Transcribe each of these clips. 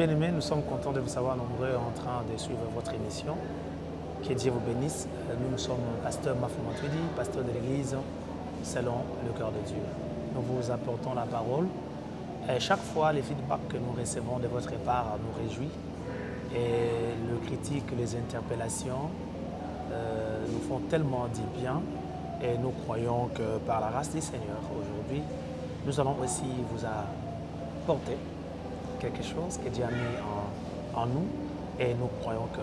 bien-aimés, nous sommes contents de vous savoir nombreux en train de suivre votre émission. Que Dieu vous bénisse. Nous sommes pasteur Mafou Matuidi, pasteur de l'église selon le cœur de Dieu. Nous vous apportons la parole. Et chaque fois, les feedbacks que nous recevons de votre part nous réjouit. Et le critique, les interpellations nous font tellement du bien. Et nous croyons que par la grâce du Seigneur, aujourd'hui, nous allons aussi vous apporter quelque chose que Dieu a mis en nous. Et nous croyons que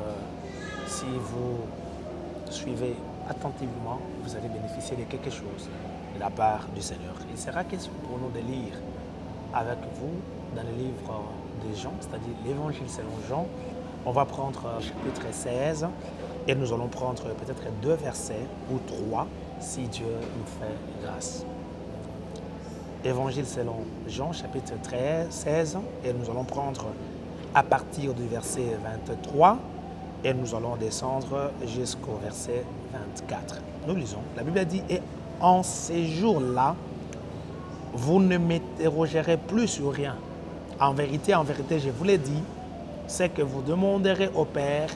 si vous suivez attentivement, vous allez bénéficier de quelque chose de la part du Seigneur. Il sera question pour nous de lire avec vous dans le livre de Jean, c'est-à-dire l'Évangile selon Jean. On va prendre chapitre 16 et nous allons prendre peut-être 2 versets ou 3 si Dieu nous fait grâce. Évangile selon Jean, chapitre 16, et nous allons prendre à partir du verset 23 et nous allons descendre jusqu'au verset 24. Nous lisons. La Bible dit « Et en ces jours-là, vous ne m'interrogerez plus sur rien. En vérité, je vous l'ai dit, c'est que vous demanderez au Père,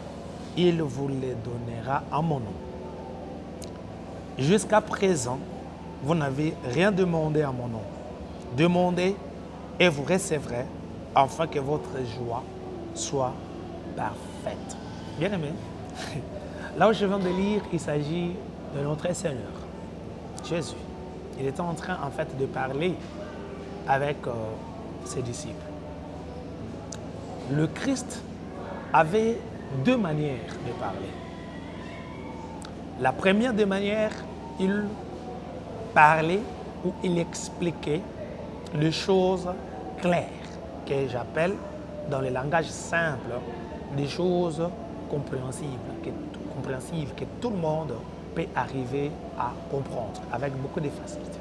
il vous les donnera en mon nom. Jusqu'à présent, vous n'avez rien demandé en mon nom. Demandez et vous recevrez, afin que votre joie soit parfaite. » Bien aimé, là où je viens de lire, il s'agit de notre Seigneur, Jésus. Il était en train, en fait, de parler avec ses disciples. Le Christ avait 2 manières de parler. La première des manières, il parlait ou il expliquait les choses claires, que j'appelle dans le langage simple, des choses compréhensibles que tout le monde peut arriver à comprendre avec beaucoup de facilité.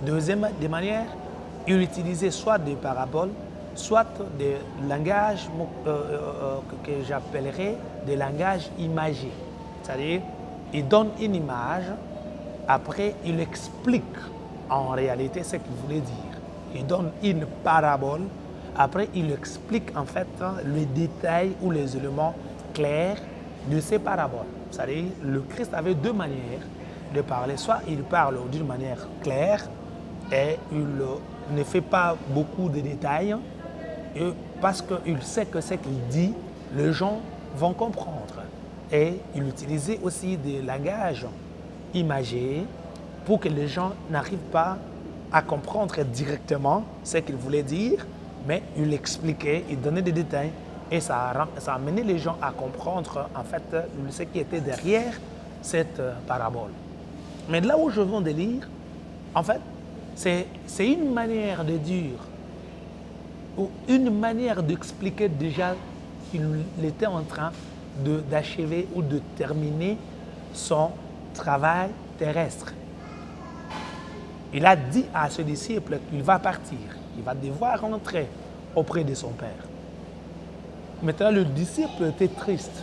Deuxième des manières, il utilisait soit des paraboles, soit des langages que j'appellerais des langages imagés. C'est-à-dire, il donne une image, après il explique en réalité ce qu'il voulait dire. Il donne une parabole, après il explique en fait les détails ou les éléments clairs de ces paraboles. C'est-à-dire, le Christ avait 2 manières de parler. Soit il parle d'une manière claire et il ne fait pas beaucoup de détails, et parce qu'il sait que ce qu'il dit, les gens vont comprendre. Et il utilisait aussi des langages imagés pour que les gens n'arrivent pas à comprendre directement ce qu'il voulait dire, mais il expliquait, il donnait des détails et ça amenait les gens à comprendre en fait ce qui était derrière cette parabole. Mais là où je viens de lire, en fait, c'est une manière de dire ou une manière d'expliquer déjà qu'il était en train d'achever ou de terminer son travail terrestre. Il a dit à ses disciples qu'il va partir, il va devoir rentrer auprès de son Père. Maintenant, le disciple était triste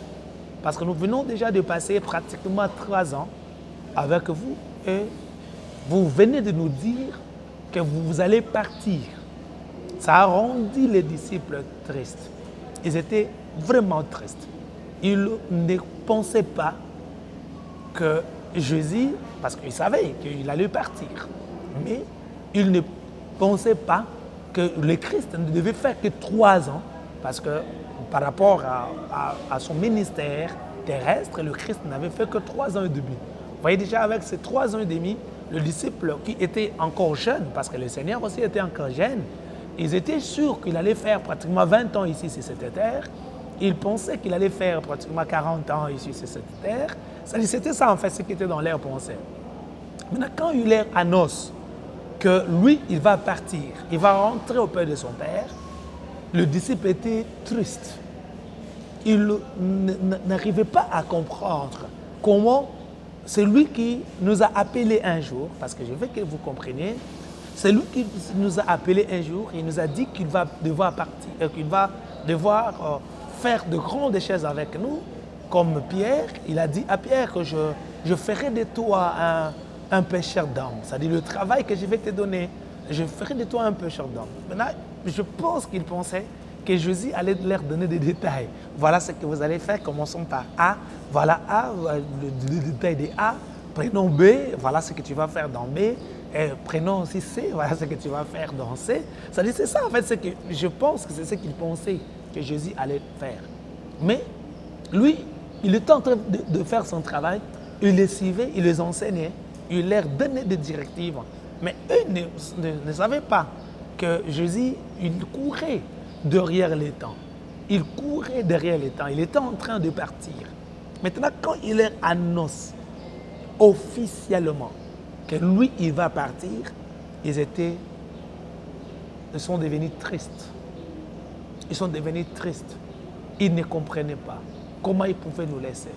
parce que nous venons déjà de passer pratiquement 3 ans avec vous et vous venez de nous dire que vous allez partir. Ça a rendu les disciples tristes. Ils étaient vraiment tristes. Ils ne pensaient pas que Jésus, parce qu'ils savaient qu'il allait partir, mais ils ne pensaient pas que le Christ ne devait faire que 3 ans, parce que par rapport à son ministère terrestre, le Christ n'avait fait que 3 ans et demi. Vous voyez déjà avec ces 3 ans et demi, le disciple qui était encore jeune, parce que le Seigneur aussi était encore jeune, ils étaient sûrs qu'il allait faire pratiquement 20 ans ici sur cette terre. Ils pensaient qu'il allait faire pratiquement 40 ans ici sur cette terre. C'était ça en fait ce qui était dans leur pensée. Maintenant, quand il leur annonce que lui, il va partir, il va rentrer auprès de son Père, le disciple était triste. Il n'arrivait pas à comprendre comment c'est lui qui nous a appelés un jour, parce que je veux que vous compreniez, c'est lui qui nous a appelés un jour, il nous a dit qu'il va devoir partir, qu'il va devoir faire de grandes choses avec nous, comme Pierre. Il a dit à Pierre que je ferai de toi un pêcheur d'hommes. C'est-à-dire le travail que je vais te donner, je ferai de toi un pêcheur d'hommes. Maintenant, je pense qu'il pensait que Jésus allait leur donner des détails. Voilà ce que vous allez faire, commençons par A. Voilà A, le détail de A. Prenons B, voilà ce que tu vas faire dans B. Et prenons aussi C, voilà ce que tu vas faire dans C. C'est ça en fait, ce que je pense que c'est ce qu'il pensait que Jésus allait faire. Mais lui, il était en train de faire son travail, il les suivait, il les enseignait, il leur donnait des directives. Mais eux ne savaient pas que Jésus, il courait derrière les temps. Il courait derrière les temps. Il était en train de partir. Maintenant, quand il leur annonce officiellement que lui, il va partir, ils sont devenus tristes. Ils sont devenus tristes. Ils ne comprenaient pas comment il pouvait nous laisser.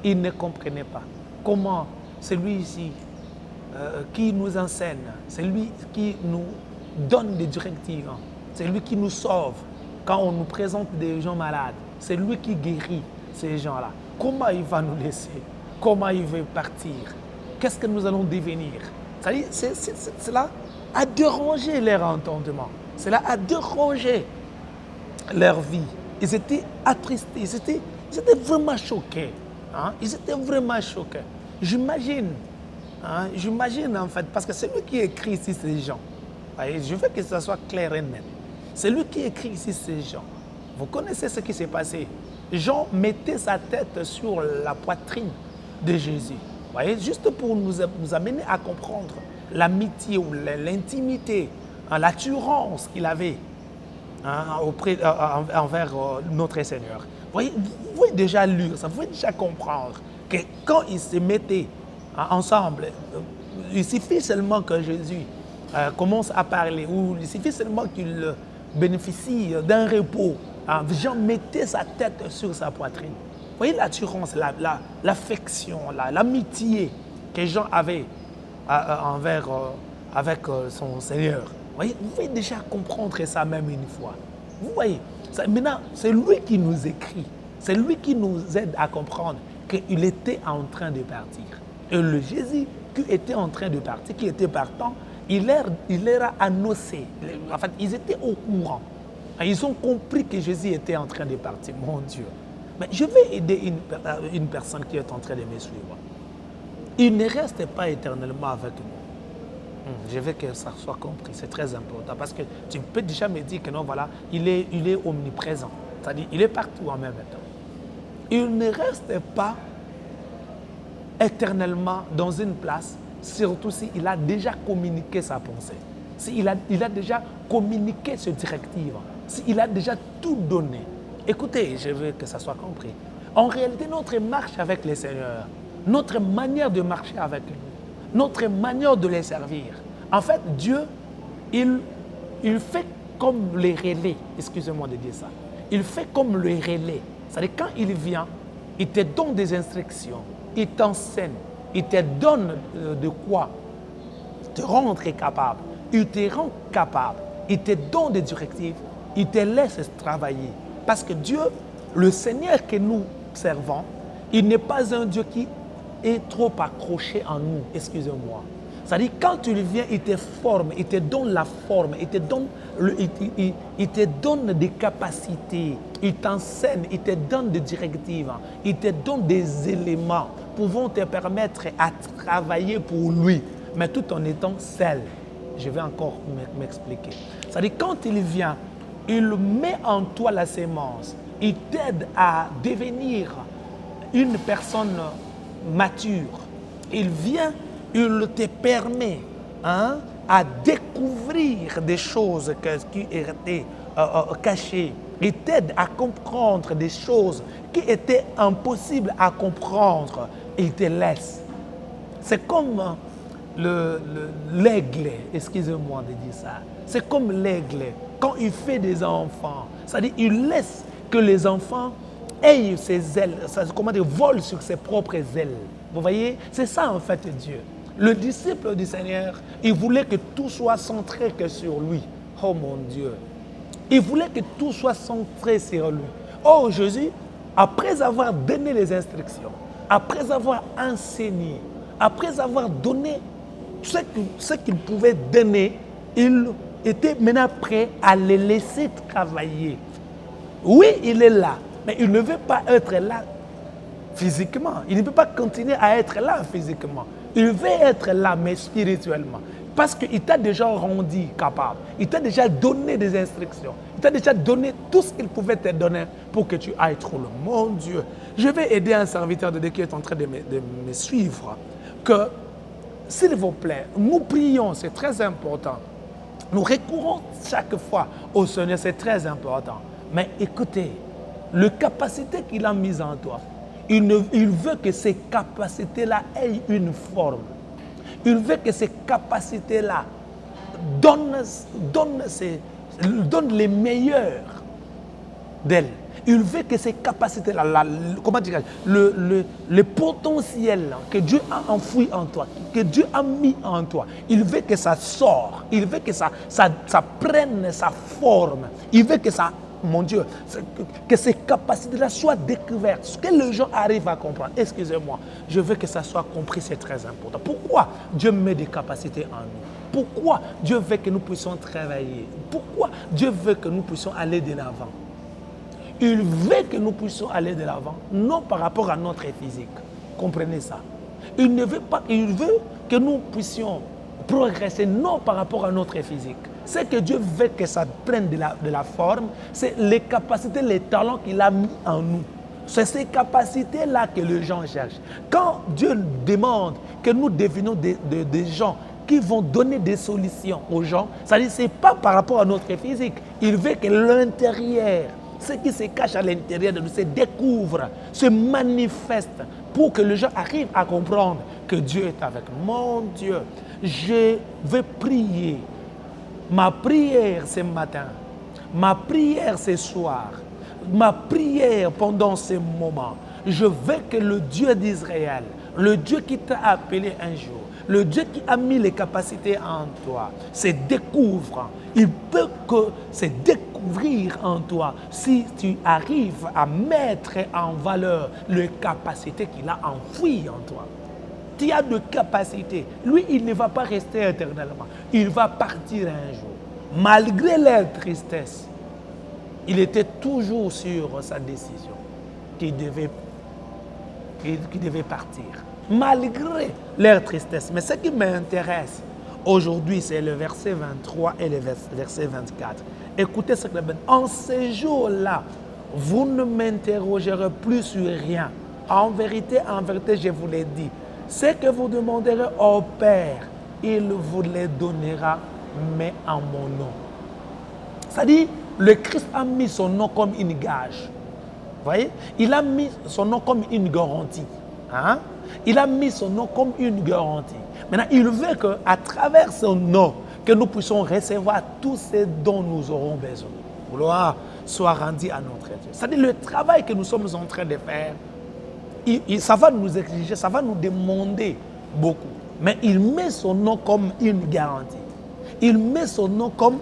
Ils ne comprenaient pas comment celui-ci qui nous enseigne, c'est lui qui nous donne des directives, c'est lui qui nous sauve quand on nous présente des gens malades, c'est lui qui guérit ces gens-là. Comment il va nous laisser? Comment il veut partir? Qu'est-ce que nous allons devenir? Cela a dérangé leur entendement, cela a dérangé leur vie. Ils étaient attristés, ils étaient vraiment choqués. Ils étaient vraiment choqués. J'imagine en fait, parce que c'est lui qui écrit ici ces gens. Je veux que ça soit clair et net. C'est lui qui écrit ici ces gens. Vous connaissez ce qui s'est passé. Jean mettait sa tête sur la poitrine de Jésus. Voyez, juste pour nous amener à comprendre l'amitié ou l'intimité, l'assurance qu'il avait envers notre Seigneur. Vous pouvez déjà lire ça, vous pouvez déjà comprendre que quand ils se mettaient ensemble, il suffit seulement que Jésus commence à parler, ou il suffit seulement qu'il bénéficie d'un repos. Jean mettait sa tête sur sa poitrine. Vous voyez l'assurance, l'affection, l'amitié que Jean avait avec son Seigneur. Vous pouvez déjà comprendre ça même une fois. Vous voyez, maintenant, c'est lui qui nous écrit. C'est lui qui nous aide à comprendre qu'il était en train de partir. Et le Jésus qui était en train de partir, qui était partant, il leur a annoncé. En fait, ils étaient au courant. Ils ont compris que Jésus était en train de partir. Mon Dieu. Mais je vais aider une personne qui est en train de me suivre. Il ne reste pas éternellement avec nous. Je veux que ça soit compris, c'est très important. Parce que tu peux déjà me dire que non, voilà, il est omniprésent. C'est-à-dire, il est partout en même temps. Il ne reste pas éternellement dans une place, surtout s'il a déjà communiqué sa pensée. S'il a déjà communiqué ses directives. S'il a déjà tout donné. Écoutez, je veux que ça soit compris. En réalité, notre marche avec le Seigneur, notre manière de marcher avec lui, notre manière de les servir. En fait, Dieu, il fait comme les relais. Excusez-moi de dire ça. Il fait comme le relais. C'est-à-dire quand il vient, il te donne des instructions, il t'enseigne, il te donne de quoi te rendre capable. Il te rend capable, il te donne des directives, il te laisse travailler. Parce que Dieu, le Seigneur que nous servons, il n'est pas un Dieu qui est trop accroché en nous, excusez-moi. C'est-à-dire, quand il vient, il te forme, il te donne la forme, il te donne des capacités, il t'enseigne, il te donne des directives, il te donne des éléments pouvant te permettre à travailler pour lui, mais tout en étant seul. Je vais encore m'expliquer. C'est-à-dire, quand il vient, il met en toi la sémence, il t'aide à devenir une personne mature. Il vient, il te permet à découvrir des choses qui étaient cachées. Il t'aide à comprendre des choses qui étaient impossibles à comprendre. Il te laisse. C'est comme l'aigle, excusez-moi de dire ça. C'est comme l'aigle, quand il fait des enfants. C'est-à-dire il laisse que les enfants aient ses ailes, volent sur ses propres ailes. Vous voyez, c'est ça en fait Dieu. Le disciple du Seigneur, il voulait que tout soit centré que sur lui. Oh mon Dieu. Il voulait que tout soit centré sur lui. Oh Jésus, après avoir donné les instructions, après avoir enseigné, après avoir donné ce qu'il pouvait donner, il était maintenant prêt à les laisser travailler. Oui, il est là, mais il ne veut pas être là physiquement. Il ne peut pas continuer à être là physiquement. Il veut être là, mais spirituellement. Parce qu'il t'a déjà rendu capable. Il t'a déjà donné des instructions. Il t'a déjà donné tout ce qu'il pouvait te donner pour que tu ailles trop loin. Mon Dieu, je vais aider un serviteur de Dieu qui est en train de me suivre. Que, s'il vous plaît, nous prions, c'est très important. Nous recourons chaque fois au Seigneur, c'est très important. Mais écoutez, la capacité qu'il a mise en toi, il veut que ces capacités-là aient une forme. Il veut que ces capacités-là donnent les meilleurs d'elle. Il veut que ces capacités-là, comment dirais-je, le potentiel que Dieu a enfoui en toi, que Dieu a mis en toi, il veut que ça sorte, il veut que ça prenne sa forme, il veut que ça, mon Dieu, que ces capacités-là soient découvertes, ce que les gens arrivent à comprendre. Excusez-moi, je veux que ça soit compris, c'est très important. Pourquoi Dieu met des capacités en nous? Pourquoi Dieu veut que nous puissions travailler? Pourquoi Dieu veut que nous puissions aller de l'avant? Il veut que nous puissions aller de l'avant, non par rapport à notre physique. Comprenez ça. Il ne veut pas, il veut que nous puissions progresser, non par rapport à notre physique. C'est que Dieu veut que ça prenne de la forme, c'est les capacités, les talents qu'il a mis en nous. C'est ces capacités-là que les gens cherchent. Quand Dieu demande que nous devenions des gens qui vont donner des solutions aux gens, ça dit c'est pas par rapport à notre physique. Il veut que l'intérieur, ce qui se cache à l'intérieur de nous, se découvre, se manifeste pour que les gens arrivent à comprendre que Dieu est avec nous. Mon Dieu, je vais prier. Ma prière ce matin, ma prière ce soir, ma prière pendant ce moment, je veux que le Dieu d'Israël, le Dieu qui t'a appelé un jour, le Dieu qui a mis les capacités en toi, se découvre. Il peut que se découvrir en toi si tu arrives à mettre en valeur les capacités qu'il a enfouies en toi. Tu as de capacités. Lui, il ne va pas rester éternellement. Il va partir un jour. Malgré leur tristesse, il était toujours sur sa décision qu'il devait partir. Malgré leur tristesse. Mais ce qui m'intéresse aujourd'hui, c'est le verset 23 et le verset 24. Écoutez ce que la Bible dit. En ces jours-là, vous ne m'interrogerez plus sur rien. En vérité, je vous l'ai dit. Ce que vous demanderez au Père, il vous les donnera, mais en mon nom. C'est-à-dire, le Christ a mis son nom comme une gage. Vous voyez? Il a mis son nom comme une garantie. Hein? Il a mis son nom comme une garantie. Maintenant, il veut qu'à travers son nom, que nous puissions recevoir tout ce dont nous aurons besoin. Gloire soit rendue à notre Dieu. C'est-à-dire, le travail que nous sommes en train de faire, ça va nous exiger, ça va nous demander beaucoup. Mais il met son nom comme une garantie. Il met son nom comme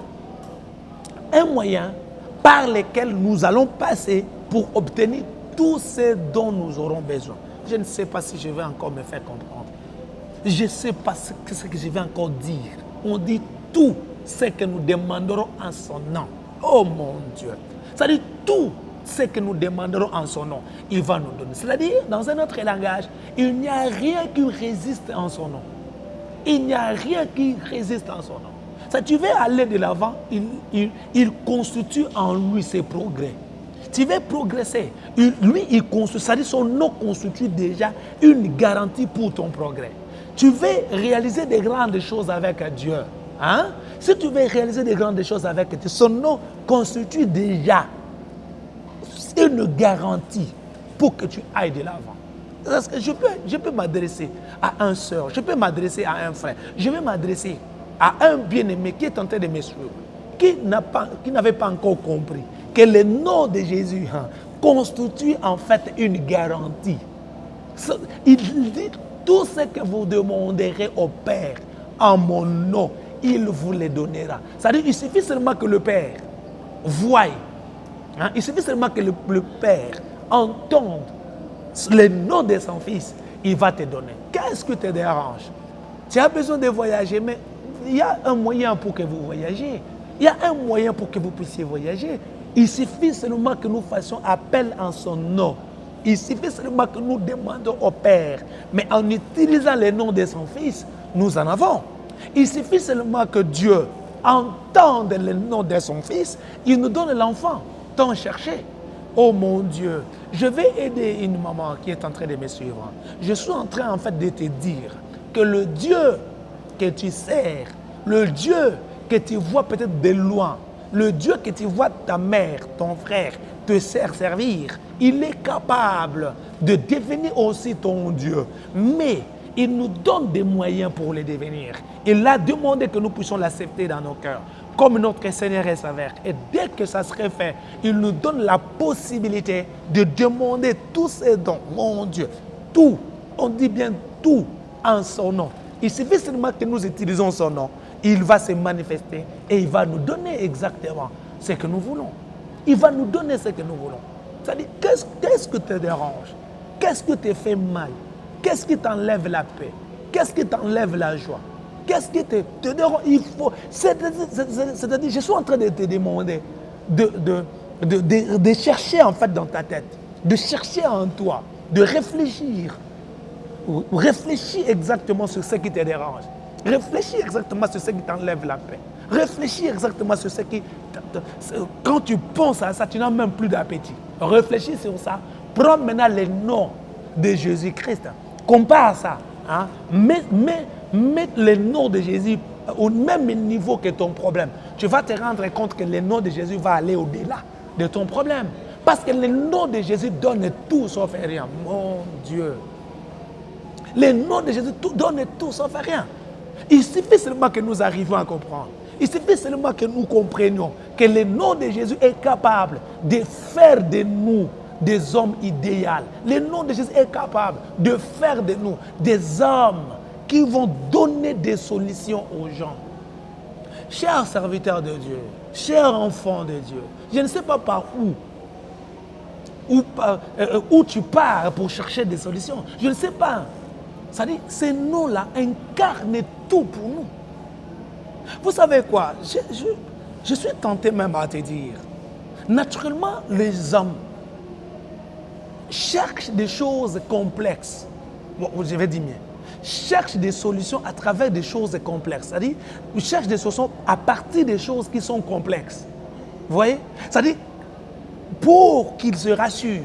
un moyen par lequel nous allons passer pour obtenir tout ce dont nous aurons besoin. Je ne sais pas si je vais encore me faire comprendre. Je ne sais pas ce que je vais encore dire. On dit tout ce que nous demanderons en son nom. Oh mon Dieu. C'est-à-dire tout ce que nous demanderons en son nom, il va nous donner. C'est-à-dire, dans un autre langage, il n'y a rien qui résiste en son nom. Il n'y a rien qui résiste en son nom. Ça, tu veux aller de l'avant, il constitue en lui ses progrès. Tu veux progresser, lui, il constitue, c'est-à-dire son nom constitue déjà une garantie pour ton progrès. Tu veux réaliser des grandes choses avec Dieu. Hein? Si tu veux réaliser des grandes choses avec Dieu, son nom constitue déjà une garantie pour que tu ailles de l'avant. Parce que je peux m'adresser à un soeur, je peux m'adresser à un frère, je vais m'adresser à un bien-aimé qui est en train de me suivre, qui n'avait pas encore compris que le nom de Jésus constitue en fait une garantie. Il dit tout ce que vous demanderez au Père en mon nom, il vous les donnera. C'est-à-dire qu'il suffit seulement que le Père voie. Il suffit seulement que le Père entende le nom de son Fils, il va te donner. Qu'est-ce que te dérange? Tu as besoin de voyager, mais il y a un moyen pour que vous voyagiez. Il y a un moyen pour que vous puissiez voyager. Il suffit seulement que nous fassions appel en son nom. Il suffit seulement que nous demandons au Père. Mais en utilisant le nom de son Fils, nous en avons. Il suffit seulement que Dieu entende le nom de son Fils, il nous donne l'enfant tant cherché. Oh mon Dieu, je vais aider une maman qui est en train de me suivre. Je suis en train en fait de te dire que le Dieu que tu sers, le Dieu que tu vois peut-être de loin, le Dieu que tu vois ta mère, ton frère te servir, il est capable de devenir aussi ton Dieu. Mais il nous donne des moyens pour le devenir. Il a demandé que nous puissions l'accepter dans nos cœurs, comme notre Seigneur et Sauveur. Et dès que ça serait fait, il nous donne la possibilité de demander tous ces dons. Mon Dieu, tout, on dit bien tout en son nom. Il suffit seulement que nous utilisons son nom. Il va se manifester et il va nous donner exactement ce que nous voulons. Il va nous donner ce que nous voulons. C'est-à-dire, qu'est-ce que te dérange? Qu'est-ce que te fait mal? Qu'est-ce qui t'enlève la paix? Qu'est-ce qui t'enlève la joie? Qu'est-ce qui te dérange? Il faut. C'est-à-dire, je suis en train de te demander de chercher en fait dans ta tête, de chercher en toi, de réfléchir. Réfléchis exactement sur ce qui te dérange. Réfléchis exactement sur ce qui t'enlève la paix. Réfléchis exactement sur ce qui... Quand tu penses à ça, tu n'as même plus d'appétit. Réfléchis sur ça. Prends maintenant le nom de Jésus-Christ. Compare ça. Hein? Mets le nom de Jésus au même niveau que ton problème. Tu vas te rendre compte que le nom de Jésus va aller au-delà de ton problème. Parce que le nom de Jésus donne tout sauf rien. Mon Dieu. Le nom de Jésus donne tout sauf rien. Il suffit seulement que nous arrivions à comprendre. Il suffit seulement que nous comprenions que le nom de Jésus est capable de faire de nous des hommes idéaux. Le nom de Jésus est capable de faire de nous des hommes qui vont donner des solutions aux gens. Chers serviteurs de Dieu, chers enfants de Dieu, je ne sais pas par où tu pars pour chercher des solutions. Je ne sais pas. C'est-à-dire, ces noms-là incarnent tout pour nous. Vous savez quoi? Je suis tenté même à te dire, naturellement, les hommes cherchent des choses complexes. Bon, je vais dire mieux. Cherchent des solutions à travers des choses complexes. C'est-à-dire, ils cherchent des solutions à partir des choses qui sont complexes. Vous voyez? C'est-à-dire, pour qu'ils se rassurent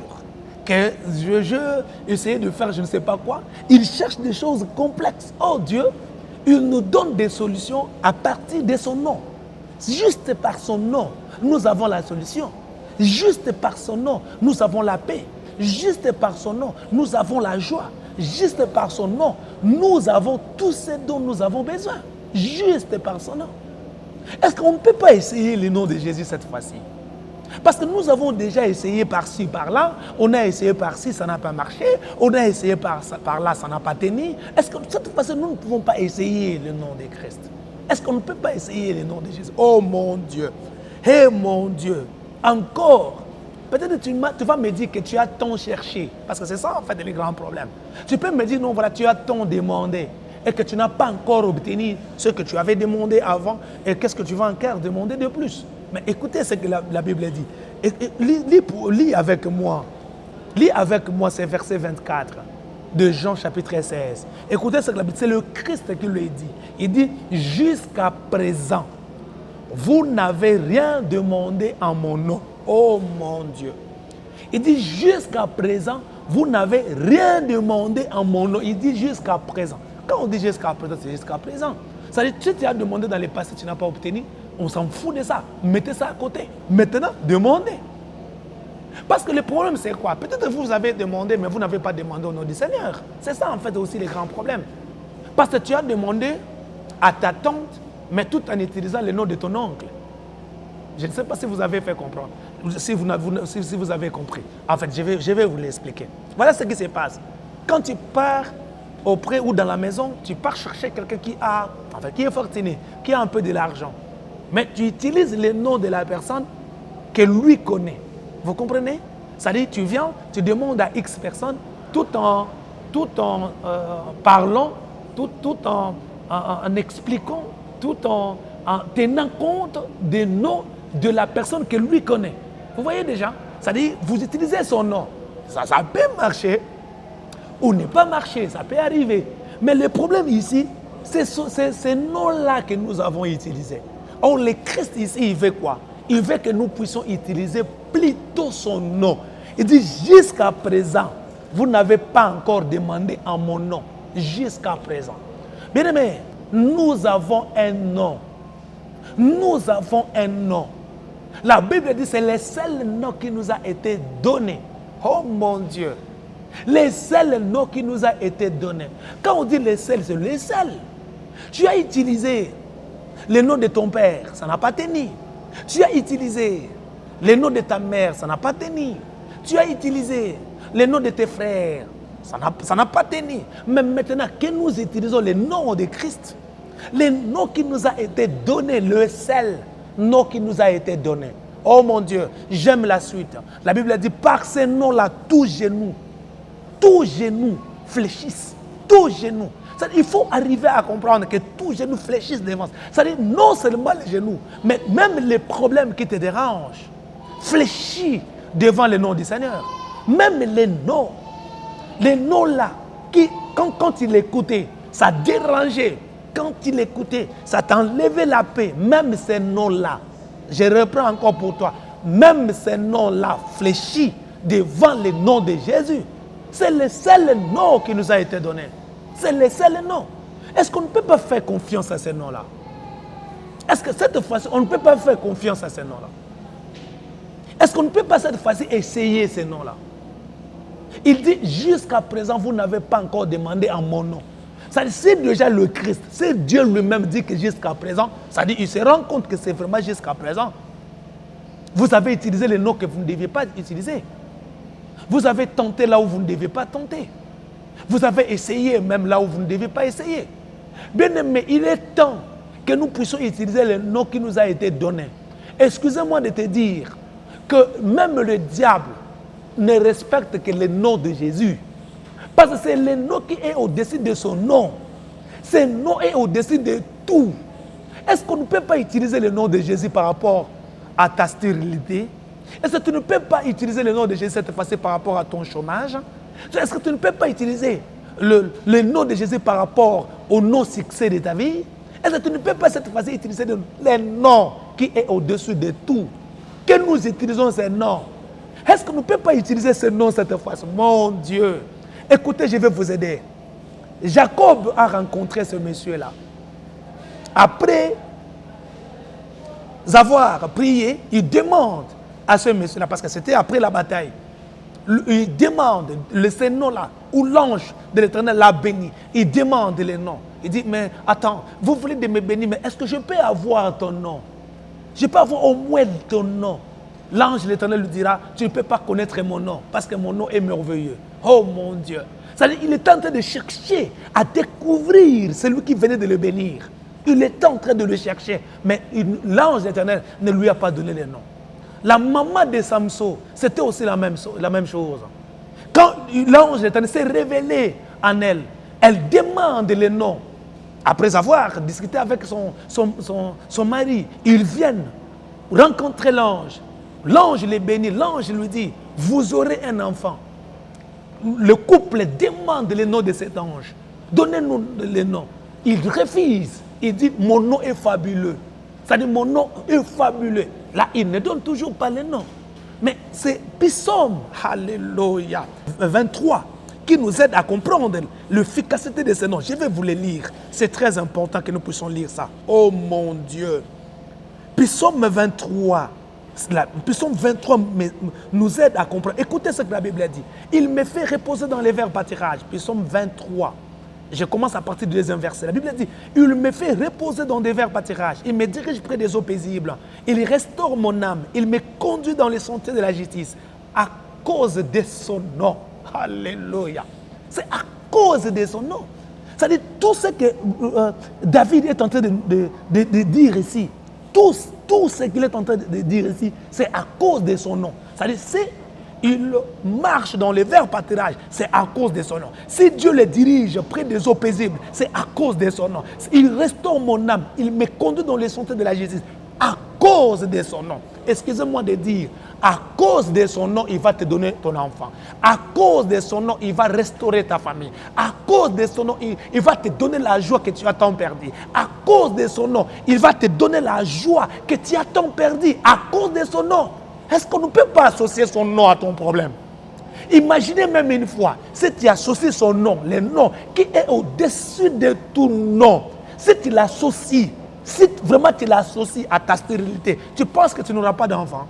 que je essayer de faire je ne sais pas quoi, ils cherchent des choses complexes. Oh Dieu, il nous donne des solutions à partir de son nom. Juste par son nom, nous avons la solution. Juste par son nom, nous avons la paix. Juste par son nom, nous avons la joie. Juste par son nom, nous avons tout ce dont nous avons besoin. Juste par son nom. Est-ce qu'on ne peut pas essayer le nom de Jésus cette fois-ci? Parce que nous avons déjà essayé par-ci, par-là. On a essayé par-ci, ça n'a pas marché. On a essayé par-là, ça n'a pas tenu. Est-ce que de toute façon, nous ne pouvons pas essayer le nom de Christ? Est-ce qu'on ne peut pas essayer le nom de Jésus? Oh mon Dieu! Hey mon Dieu! Encore! Peut-être tu vas me dire que tu as tant cherché. Parce que c'est ça en fait le grand problème. Tu peux me dire, non, voilà, tu as tant demandé. Et que tu n'as pas encore obtenu ce que tu avais demandé avant. Et qu'est-ce que tu vas encore demander de plus? Mais écoutez ce que la Bible dit. Lis avec moi. Lis avec moi ces versets 24 de Jean chapitre 16. Écoutez ce que la Bible dit. C'est le Christ qui le dit. Il dit, jusqu'à présent, vous n'avez rien demandé en mon nom. Oh mon Dieu. Il dit, jusqu'à présent, vous n'avez rien demandé en mon nom. Il dit jusqu'à présent. Quand on dit jusqu'à présent, c'est jusqu'à présent. C'est-à-dire, si tu as demandé dans le passé, tu n'as pas obtenu, on s'en fout de ça. Mettez ça à côté. Maintenant, demandez. Parce que le problème, c'est quoi? Peut-être que vous avez demandé, mais vous n'avez pas demandé au nom du Seigneur. C'est ça, en fait, aussi le grand problème. Parce que tu as demandé à ta tante, mais tout en utilisant le nom de ton oncle. Je ne sais pas si vous avez fait comprendre, si vous avez compris. En fait, je vais vous l'expliquer. Voilà ce qui se passe. Quand tu pars auprès ou dans la maison, tu pars chercher quelqu'un qui est fortuné, qui a un peu de l'argent. Mais tu utilises le nom de la personne que lui connaît. Vous comprenez? C'est-à-dire, tu viens, tu demandes à X personnes, tout en parlant, tout en expliquant, tout en tenant compte des noms de la personne que lui connaît. Vous voyez déjà? C'est-à-dire, vous utilisez son nom. Ça peut marcher ou ne pas marcher, ça peut arriver. Mais le problème ici, c'est ces noms-là que nous avons utilisés. Or, le Christ ici, il veut quoi? Il veut que nous puissions utiliser plutôt son nom. Il dit, jusqu'à présent, vous n'avez pas encore demandé en mon nom. Jusqu'à présent. Bien aimé, nous avons un nom. Nous avons un nom. La Bible dit que c'est le seul nom qui nous a été donné. Oh mon Dieu. Le seul nom qui nous a été donné. Quand on dit le seul, c'est le seul. Tu as utilisé le nom de ton père, ça n'a pas tenu. Tu as utilisé le nom de ta mère, ça n'a pas tenu. Tu as utilisé le nom de tes frères, ça n'a pas tenu. Mais maintenant que nous utilisons le nom de Christ, le nom qui nous a été donné, le seul nom qui nous a été donné. Oh mon Dieu, j'aime la suite. La Bible dit, par ce nom-là, tout genou fléchisse. Tout genou. Il faut arriver à comprendre que tout genou fléchisse devant. C'est-à-dire, non seulement les genoux, mais même les problèmes qui te dérangent fléchissent devant le nom du Seigneur. Même les noms là, qui, quand il écoutait, ça dérangeait. Quand il écoutait, ça t'enlevait la paix. Même ces noms-là, je reprends encore pour toi, même ces noms-là fléchissent devant le nom de Jésus. C'est le seul nom qui nous a été donné. C'est le seul nom. Est-ce qu'on ne peut pas faire confiance à ces noms-là? Est-ce que cette fois-ci, on ne peut pas faire confiance à ces noms-là? Est-ce qu'on ne peut pas cette fois-ci essayer ces noms-là? Il dit, jusqu'à présent, vous n'avez pas encore demandé en mon nom. C'est-à-dire, si déjà le Christ, si Dieu lui-même dit que jusqu'à présent, c'est-à-dire, il se rend compte que c'est vraiment jusqu'à présent. Vous avez utilisé les noms que vous ne deviez pas utiliser. Vous avez tenté là où vous ne deviez pas tenter. Vous avez essayé même là où vous ne deviez pas essayer. Bien aimé, il est temps que nous puissions utiliser le nom qui nous a été donné. Excusez-moi de te dire que même le diable ne respecte que le nom de Jésus. Parce que c'est le nom qui est au-dessus de son nom. Ce nom est au-dessus de tout. Est-ce qu'on ne peut pas utiliser le nom de Jésus par rapport à ta stérilité? Est-ce que tu ne peux pas utiliser le nom de Jésus cette fois-ci par rapport à ton chômage? Est-ce que tu ne peux pas utiliser le nom de Jésus par rapport au non-succès de ta vie? Est-ce que tu ne peux pas cette fois-ci utiliser le nom qui est au-dessus de tout? Que nous utilisons ce nom. Est-ce qu'on ne peut pas utiliser ce nom cette fois-ci? Mon Dieu. Écoutez, je vais vous aider. Jacob a rencontré ce monsieur-là. Après avoir prié, il demande à ce monsieur-là, parce que c'était après la bataille, il demande ce nom-là, où l'ange de l'Éternel l'a béni. Il demande le nom. Il dit, mais attends, vous voulez de me bénir, mais est-ce que je peux avoir ton nom? Je peux avoir au moins ton nom. L'ange de l'Éternel lui dira, tu ne peux pas connaître mon nom, parce que mon nom est merveilleux. Oh mon Dieu. C'est-à-dire, il est en train de chercher à découvrir celui qui venait de le bénir. Il est en train de le chercher, mais l'ange de l'Éternel ne lui a pas donné le nom. La maman de Samson, c'était aussi la même chose. Quand l'ange de l'Éternel s'est révélé en elle, elle demande le nom. Après avoir discuté avec son mari, ils viennent rencontrer l'ange. L'ange les bénit, l'ange lui dit, vous aurez un enfant. Le couple demande le nom de cet ange. Donnez-nous le nom. Il refuse. Il dit, mon nom est fabuleux. C'est-à-dire, mon nom est fabuleux. Là, il ne donne toujours pas le nom. Mais c'est Psaume, alléluia, 23, qui nous aide à comprendre l'efficacité de ce nom. Je vais vous le lire. C'est très important que nous puissions lire ça. Oh mon Dieu. Psaume 23. Psaume 23 nous aide à comprendre. Écoutez ce que la Bible dit. Il me fait reposer dans les verts pâturages. Psaume 23. Je commence à partir du deuxième verset. La Bible dit, il me fait reposer dans des verts pâturages. Il me dirige près des eaux paisibles. Il restaure mon âme. Il me conduit dans les sentiers de la justice. À cause de son nom. Alléluia. C'est à cause de son nom. C'est-à-dire tout ce que David est en train de dire ici. Tout ce qu'il est en train de dire ici, c'est à cause de son nom. C'est-à-dire, il marche dans les verts pâturages, c'est à cause de son nom. Si Dieu le dirige près des eaux paisibles, c'est à cause de son nom. Il restaure mon âme, il me conduit dans les sentiers de la justice, à cause de son nom. Excusez-moi de dire, À cause de son nom, il va te donner ton enfant. À cause de son nom, il va restaurer ta famille. À cause de son nom, il va te donner la joie que tu as tant perdu. À cause de son nom, il va te donner la joie que tu as tant perdu. À cause de son nom. Est-ce qu'on ne peut pas associer son nom à ton problème? Imaginez même une fois, si tu associes son nom, le nom qui est au-dessus de tout nom, si tu l'associes, si vraiment tu l'associes à ta stérilité, tu penses que tu n'auras pas d'enfant?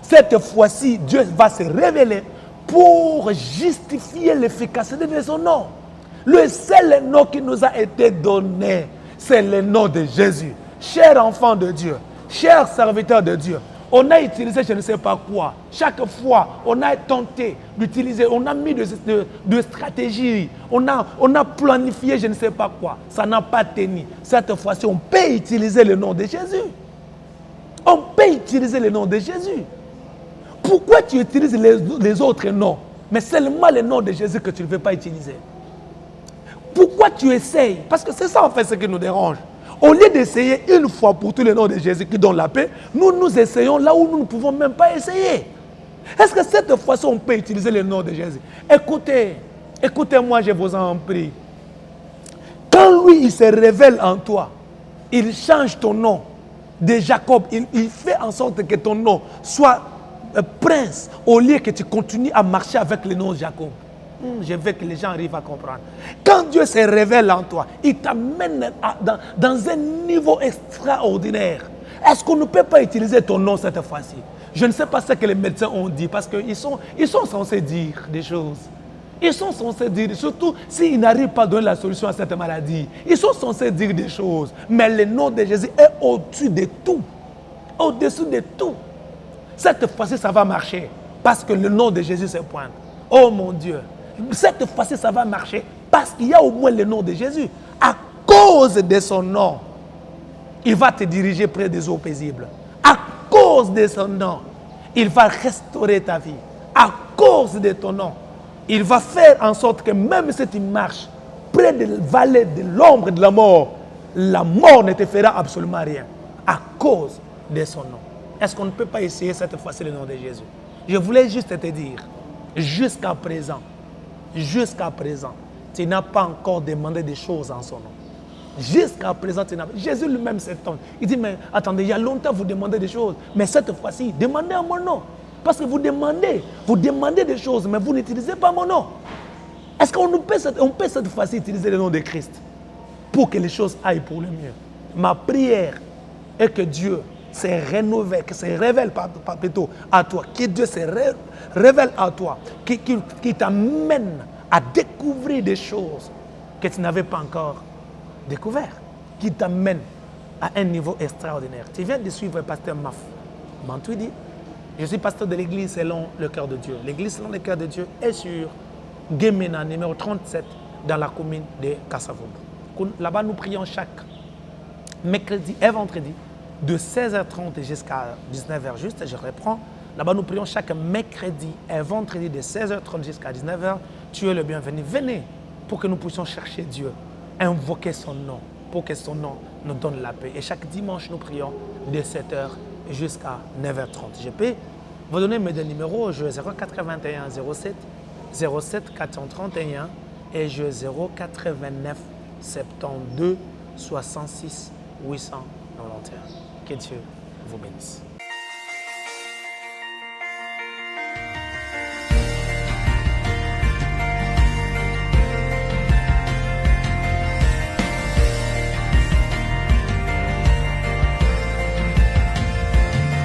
Cette fois-ci, Dieu va se révéler pour justifier l'efficacité de son nom. Le seul nom qui nous a été donné, c'est le nom de Jésus. Cher enfant de Dieu, cher serviteur de Dieu, on a utilisé je ne sais pas quoi. Chaque fois, on a tenté d'utiliser, on a mis de stratégies, on a planifié je ne sais pas quoi. Ça n'a pas tenu. Cette fois-ci, on peut utiliser le nom de Jésus. On peut utiliser le nom de Jésus. Pourquoi tu utilises les autres noms, mais seulement le nom de Jésus que tu ne veux pas utiliser? Pourquoi tu essayes? Parce que c'est ça en fait ce qui nous dérange. Au lieu d'essayer une fois pour tous le nom de Jésus qui donne la paix, nous essayons là où nous ne pouvons même pas essayer. Est-ce que cette fois-ci on peut utiliser le nom de Jésus? Écoutez-moi, je vous en prie. Quand lui, il se révèle en toi, il change ton nom de Jacob. Il fait en sorte que ton nom soit prince, au lieu que tu continues à marcher avec le nom de Jacob. Je veux que les gens arrivent à comprendre. Quand Dieu se révèle en toi, il t'amène dans un niveau extraordinaire. Est-ce qu'on ne peut pas utiliser ton nom cette fois-ci? Je ne sais pas ce que les médecins ont dit, parce qu'ils sont censés dire des choses. Ils sont censés dire, surtout s'ils n'arrivent pas à donner la solution à cette maladie, ils sont censés dire des choses. Mais le nom de Jésus est au-dessus de tout. Au-dessus de tout. Cette fois-ci, ça va marcher. Parce que le nom de Jésus se pointe. Oh mon Dieu. Cette fois-ci, ça va marcher. Parce qu'il y a au moins le nom de Jésus. À cause de son nom, il va te diriger près des eaux paisibles. À cause de son nom, il va restaurer ta vie. À cause de ton nom, il va faire en sorte que même si tu marches près de la vallée de l'ombre de la mort ne te fera absolument rien. À cause de son nom. Est-ce qu'on ne peut pas essayer cette fois-ci le nom de Jésus? Je voulais juste te dire, jusqu'à présent, tu n'as pas encore demandé des choses en son nom. Jusqu'à présent, tu n'as pas. Jésus lui-même s'étonne. Il dit, mais attendez, il y a longtemps vous demandez des choses, mais cette fois-ci, demandez à mon nom. Parce que vous demandez des choses, mais vous n'utilisez pas mon nom. Est-ce qu'on peut cette fois-ci utiliser le nom de Christ pour que les choses aillent pour le mieux? Ma prière est que Dieu se rénové, que se révèle plutôt à toi, que Dieu se révèle à toi, qui t'amène à découvrir des choses que tu n'avais pas encore découvertes, qui t'amène à un niveau extraordinaire. Tu viens de suivre le pasteur Mantouidi. Je suis pasteur de l'église selon le cœur de Dieu. L'église selon le cœur de Dieu est sur Guémena, numéro 37, dans la commune de Kassavoub. Là-bas, nous prions chaque mercredi et vendredi de 16h30 jusqu'à 19h juste. Je reprends. Là-bas, nous prions chaque mercredi et vendredi de 16h30 jusqu'à 19h. Tu es le bienvenu. Venez pour que nous puissions chercher Dieu, invoquer son nom, pour que son nom nous donne la paix. Et chaque dimanche, nous prions de 7h jusqu'à 9h30. Je peux vous donner mes deux numéros. Je 081 07 07 431 et je 089 72 66 891. Que Dieu vous bénisse.